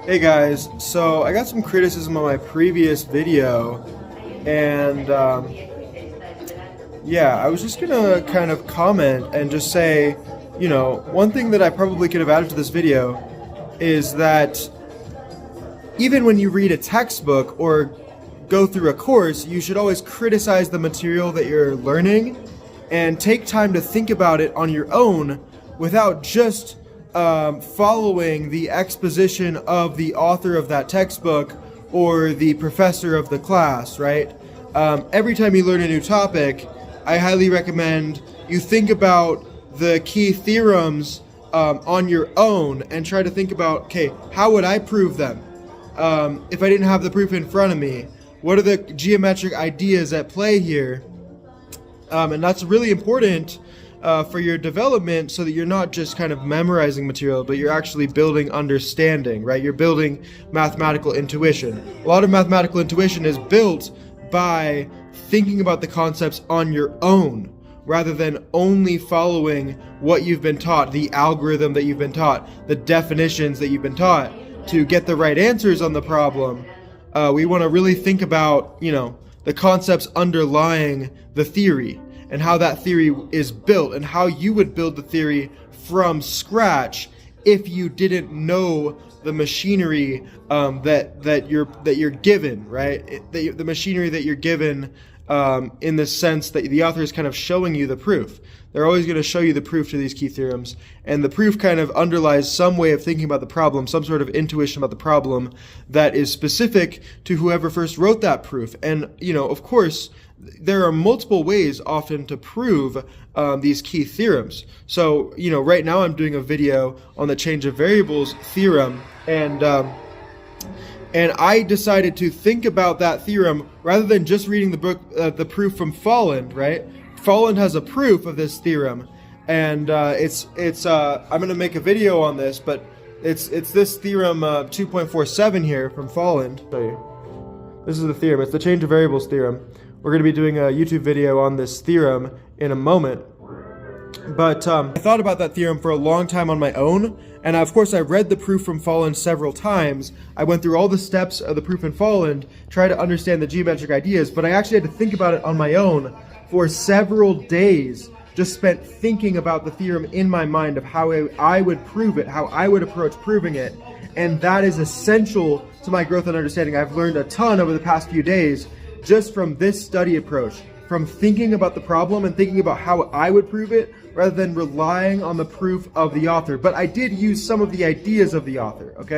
Hey guys, so I got some criticism on my previous video, and yeah, I was just gonna kind of comment and just say, one thing that I probably could have added to this video is that even when you read a textbook or go through a course, you should always criticize the material that you're learning and take time to think about it on your own without just following the exposition of the author of that textbook or the professor of the class, right? Every time you learn a new topic, I highly recommend you think about the key theorems on your own and try to think about, okay, how would I prove them? If I didn't have the proof in front of me, what are the geometric ideas at play here? And that's really important for your development so that you're not just kind of memorizing material, but you're actually building understanding, right? You're building mathematical intuition. A lot of mathematical intuition is built by thinking about the concepts on your own, rather than only following what you've been taught, the algorithm that you've been taught, the definitions that you've been taught. To get the right answers on the problem, we want to really think about, the concepts underlying the theory and how that theory is built and how you would build the theory from scratch if you didn't know the machinery that you're given, right? The machinery that you're given in the sense that the author is kind of showing you the proof. They're always going to show you the proof to these key theorems, and the proof kind of underlies some way of thinking about the problem, some sort of intuition about the problem that is specific to whoever first wrote that proof. And, of course, there are multiple ways often to prove these key theorems. So, right now I'm doing a video on the change of variables theorem, and I decided to think about that theorem rather than just reading the book, the proof from Folland, right? Folland has a proof of this theorem, and I'm going to make a video on this, but it's this theorem 2.47 here from Folland. Show you. This is the theorem. It's the change of variables theorem. We're going to be doing a YouTube video on this theorem in a moment. But I thought about that theorem for a long time on my own, and of course I read the proof from Folland several times. I went through all the steps of the proof in Folland, tried to understand the geometric ideas, but I actually had to think about it on my own for several days, just spent thinking about the theorem in my mind of how I would prove it, how I would approach proving it, and that is essential to my growth and understanding. I've learned a ton over the past few days just from this study approach, from thinking about the problem and thinking about how I would prove it rather than relying on the proof of the author. But I did use some of the ideas of the author, okay?